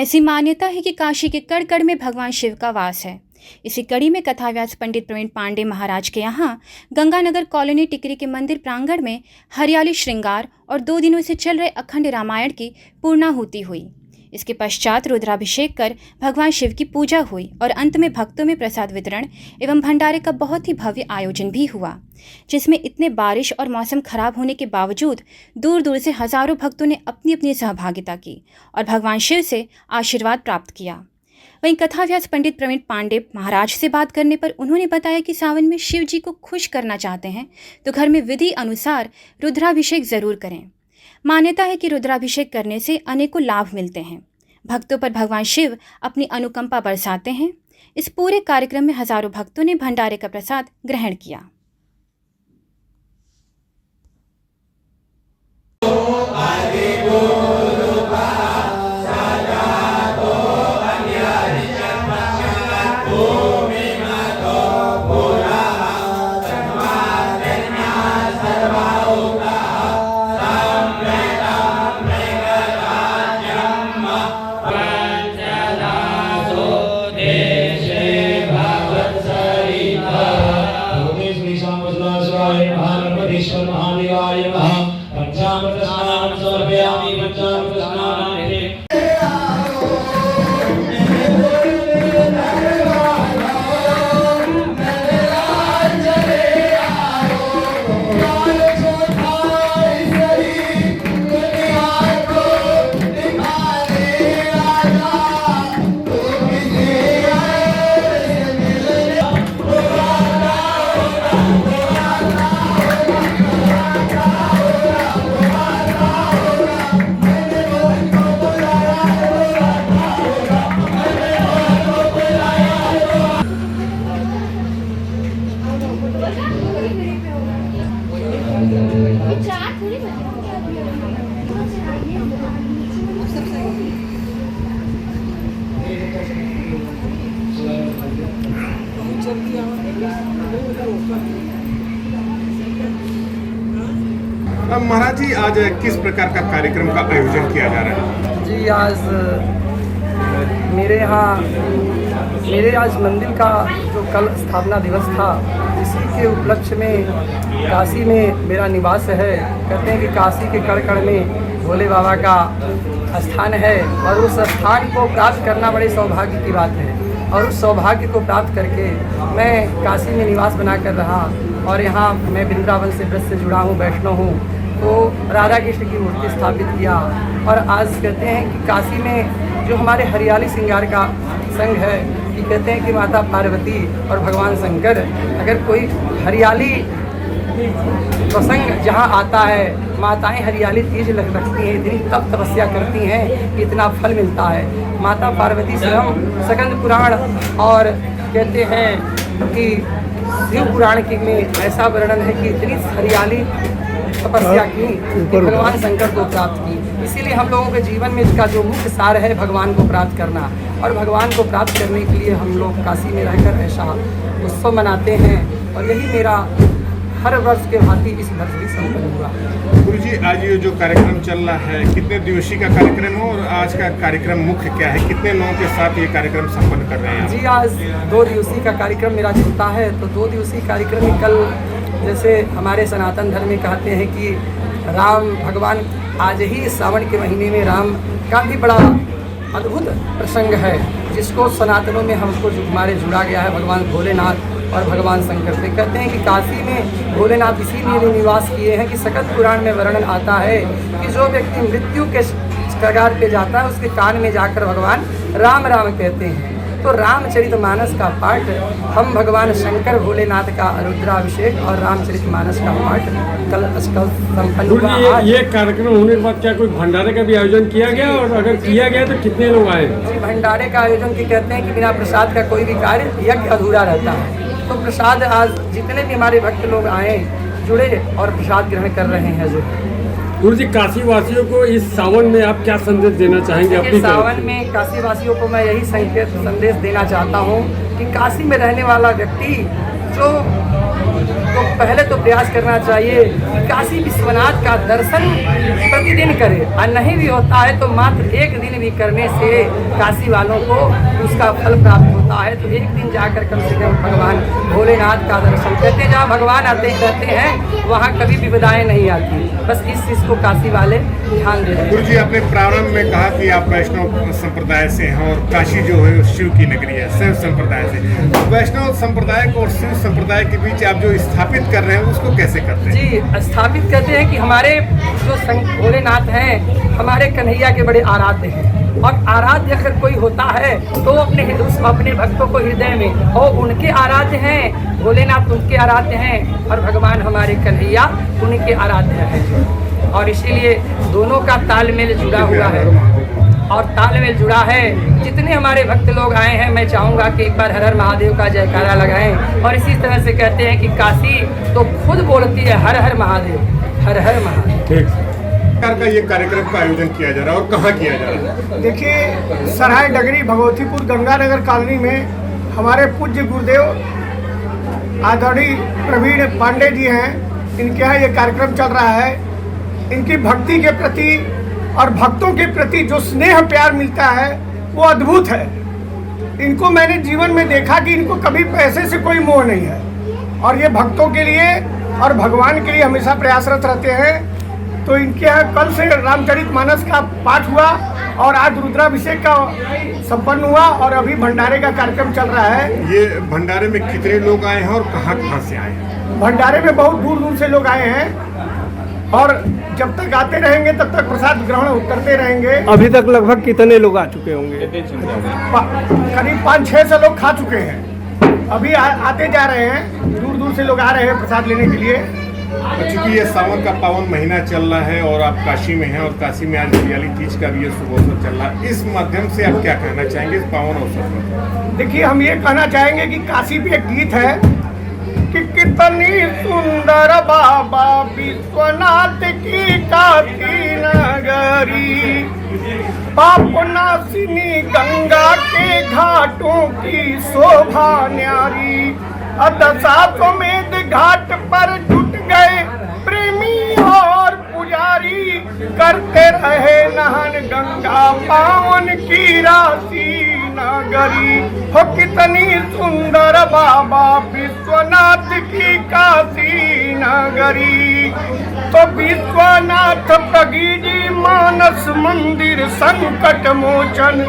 ऐसी मान्यता है कि काशी के कण कण में भगवान शिव का वास है। इसी कड़ी में कथाव्यास पंडित प्रवीण पांडे महाराज के यहाँ गंगानगर कॉलोनी टिकरी के मंदिर प्रांगण में हरियाली श्रृंगार और 2 दिनों से चल रहे अखंड रामायण की पूर्णाहुति हुई। इसके पश्चात रुद्राभिषेक कर भगवान शिव की पूजा हुई और अंत में भक्तों में प्रसाद वितरण एवं भंडारे का बहुत ही भव्य आयोजन भी हुआ, जिसमें इतने बारिश और मौसम खराब होने के बावजूद दूर दूर से हजारों भक्तों ने अपनी अपनी सहभागिता की और भगवान शिव से आशीर्वाद प्राप्त किया। वहीं कथाव्यास पंडित प्रवीण पांडे महाराज से बात करने पर उन्होंने बताया कि सावन में शिव जी को खुश करना चाहते हैं तो घर में विधि अनुसार रुद्राभिषेक जरूर करें। मान्यता है कि रुद्राभिषेक करने से अनेकों लाभ मिलते हैं। भक्तों पर भगवान शिव अपनी अनुकंपा बरसाते हैं। इस पूरे कार्यक्रम में हजारों भक्तों ने भंडारे का प्रसाद ग्रहण किया। महाराज जी, आज किस प्रकार का कार्यक्रम का आयोजन किया जा रहा है? जी, आज मेरे आज मंदिर का जो कल स्थापना दिवस था, इसी के उपलक्ष्य में काशी में मेरा निवास है। कहते हैं कि काशी के कण कण में भोले बाबा का स्थान है और उस स्थान को प्राप्त करना बड़े सौभाग्य की बात है। और उस सौभाग्य को प्राप्त करके मैं काशी में निवास बनाकर रहा और यहाँ मैं वृंदावन से व्रत से जुड़ा हूँ, वैष्णव हूँ। तो राधा कृष्ण की मूर्ति स्थापित किया और आज कहते हैं कि काशी में जो हमारे हरियाली श्रृंगार का संघ है, कि कहते हैं कि माता पार्वती और भगवान शंकर, अगर कोई हरियाली प्रसंग जहाँ आता है, माताएं हरियाली तीज रखती हैं, इतनी तप तपस्या करती हैं, इतना फल मिलता है। माता पार्वती से हम स्कंद पुराण और कहते हैं कि शिव पुराण की में ऐसा वर्णन है कि इतनी हरियाली तपस्या की कि भगवान शंकर को प्राप्त की। इसीलिए हम लोगों के जीवन में इसका जो मुख्य सार है भगवान को प्राप्त करना, और भगवान को प्राप्त करने के लिए हम लोग काशी में रहकर ऐसा उत्सव मनाते हैं। और यही मेरा हर वर्ष के भांति इस वर्ष भी संपन्न हुआ। गुरु जी, आज ये जो कार्यक्रम चल रहा है, कितने दिवसीय का कार्यक्रम है और आज का कार्यक्रम मुख्य क्या है? कितने लोगों के साथ ये कार्यक्रम संपन्न कर रहे हैं? जी, आज 2 दिवसीय का कार्यक्रम मेरा चलता है। तो 2 दिवसीय कार्यक्रम में कल, जैसे हमारे सनातन धर्म में कहते हैं कि राम भगवान आज ही सावन के महीने में राम का भी बड़ा अद्भुत प्रसंग है, जिसको सनातनों में हमको हमारे जुड़ा गया है भगवान भोलेनाथ और भगवान शंकर से। कहते हैं कि काशी में भोलेनाथ इसीलिए निवास किए हैं कि स्कंद पुराण में वर्णन आता है कि जो व्यक्ति मृत्यु के कगार पे जाता है, उसके कान में जाकर भगवान राम राम कहते हैं। तो रामचरितमानस का पाठ हम भगवान शंकर भोलेनाथ का रुद्राभिषेक और रामचरितमानस का पाठ कल संपन्न हुआ। ये कार्यक्रम होने के बाद क्या कोई भंडारे का भी आयोजन किया गया, और अगर किया गया तो कितने लोग आए? जी, भंडारे का आयोजन की कहते हैं कि बिना प्रसाद का कोई भी कार्य यज्ञ अधूरा रहता है। तो प्रसाद आज जितने भी हमारे भक्त लोग आए, जुड़े और प्रसाद ग्रहण कर रहे हैं। जो गुरु जी, काशी वासियों को इस सावन में आप क्या संदेश देना चाहेंगे? अपनी सावन में काशी वासियों को मैं यही संदेश देना चाहता हूँ कि काशी में रहने वाला व्यक्ति बच्चों को पहले तो प्रयास करना चाहिए कि काशी विश्वनाथ का दर्शन प्रतिदिन करें, और नहीं भी होता है तो मात्र एक दिन भी करने से काशी वालों को उसका फल प्राप्त होता है। तो एक दिन जाकर कम से कम भगवान भोलेनाथ का दर्शन करते, जहाँ भगवान आते रहते हैं वहाँ कभी विपदाएं नहीं आती। बस इस चीज़ को काशी वाले ध्यान दे रहे हैं। गुरु जी, आपने प्रारंभ में कहा कि आप वैष्णव संप्रदाय से हैं और काशी जो है शिव की नगरी है, शैव संप्रदाय से। तो वैष्णव संप्रदाय को और शिव संप्रदाय के बीच आप जो स्थापित कर रहे हैं उसको कैसे करते हैं? जी, स्थापित करते हैं कि हमारे जो भोलेनाथ हैं हमारे कन्हैया के बड़े आराध्य हैं, और आराध्य अगर कोई होता है तो अपने भक्तों को हृदय में, और उनके आराध्य हैं भोलेनाथ, उनके आराध्य हैं, और भगवान हमारे कन्हैया उनके आराध्य हैं। और इसीलिए दोनों का तालमेल जुड़ा हुआ है, और तालमेल जुड़ा है। जितने हमारे भक्त लोग आए हैं, मैं चाहूँगा कि एक बार हर हर महादेव का जयकारा लगाएं। और इसी तरह से कहते हैं कि काशी तो खुद बोलती है हर हर महादेव, हर हर महादेव। ठीक। प्रकार का ये कार्यक्रम का आयोजन किया जा रहा है और कहाँ किया जा रहा है? देखिए, सराय डगरी भगवतीपुर गंगानगर कॉलोनी में हमारे पूज्य गुरुदेव आदरणीय प्रवीण पांडे जी हैं, इनके यहाँ ये कार्यक्रम चल रहा है। इनकी भक्ति के प्रति और भक्तों के प्रति जो स्नेह प्यार मिलता है वो अद्भुत है। इनको मैंने जीवन में देखा कि इनको कभी पैसे से कोई मोह नहीं है, और ये भक्तों के लिए और भगवान के लिए हमेशा प्रयासरत रहते हैं। तो इनके यहाँ कल से रामचरितमानस का पाठ हुआ और आज रुद्राभिषेक का संपन्न हुआ, और अभी भंडारे का कार्यक्रम चल रहा है। ये भंडारे में कितने लोग आए हैं और कहाँ से आए हैं? भंडारे में बहुत दूर दूर से लोग आए हैं, और जब तक आते रहेंगे तब तक प्रसाद ग्रहण करते रहेंगे। अभी तक लगभग कितने लोग आ चुके होंगे? करीब 5-6 लोग खा चुके हैं, अभी आते जा रहे हैं, दूर दूर से लोग आ रहे हैं प्रसाद लेने के लिए। चूंकि ये सावन का पावन महीना चल रहा है और आप काशी में हैं, और काशी में आज हरियाली तीज का भी ये शुभ अवसर चल रहा है, इस माध्यम से आप क्या कहना चाहेंगे इस पावन अवसर पर? देखिए, हम ये कहना चाहेंगे कि काशी पे एक गीत है कि कितनी सुंदर बाबा विश्वनाथ की काशी नगरी, पापनाशिनी गंगा के घाटों की शोभा न्यारी, दशाश्वमेध घाट पर जुट गए प्रेमी और पुजारी, करते रहे नहन गंगा पावन की राशि नगरी। हो कितनी सुंदर बाबा विश्वनाथ की काशी नगरी। तो विश्वनाथ प्रगीजी मानस मंदिर संकट मोचन,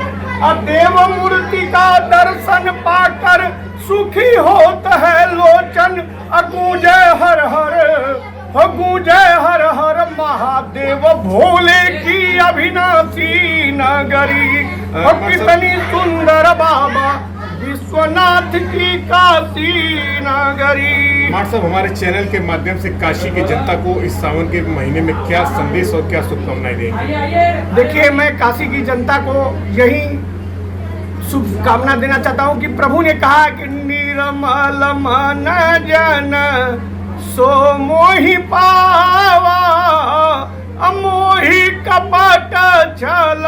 देव मूर्ति का दर्शन पाकर सुखी होता है लोचन। गूंजय हर हर गूंजय हर हर महादेव भोले की अविनाशी नगरी। कितनी सुंदर बाबा विश्वनाथ की काशी नगरी। मार साहब, हमारे चैनल के माध्यम से काशी की जनता को इस सावन के महीने में क्या संदेश और क्या शुभकामनाएं देंगे? देखिए, मैं काशी की जनता को यही शुभकामना देना चाहता हूँ कि प्रभु ने कहा कि निर्मल मन जन सो मोहि पावा, अमोहि कपट छल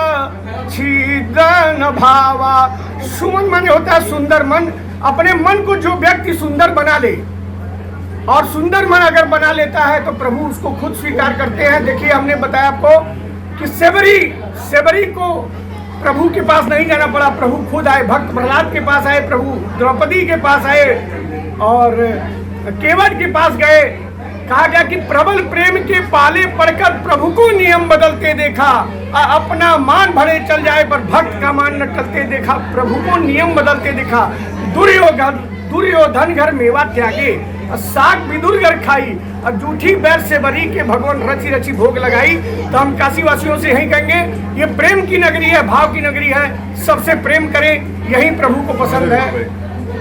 छिदन भावा। सुमन मन होता है सुंदर मन। अपने मन को जो व्यक्ति सुंदर बना ले, और सुंदर मन अगर बना लेता है तो प्रभु उसको खुद स्वीकार करते हैं। देखिए, हमने बताया आपको कि सेवरी को प्रभु के पास नहीं जाना पड़ा, प्रभु खुद आए। भक्त प्रहलाद के पास आए प्रभु, द्रौपदी के पास आए, और केवट के पास गए। कहा गया कि प्रबल प्रेम के पाले पड़कर प्रभु को नियम बदलते देखा, अपना मान भरे चल जाए पर भक्त का मान न टलते देखा। प्रभु को नियम बदलते देखा। दुर्योधन घर मेवा त्यागे, साग विदुर घर खाई, और जूठी बैर से बरी के भगवान रची रची भोग लगाई। तो हम काशी वासियों से यही कहेंगे, ये प्रेम की नगरी है, भाव की नगरी है। सबसे प्रेम करें, यही प्रभु को पसंद है।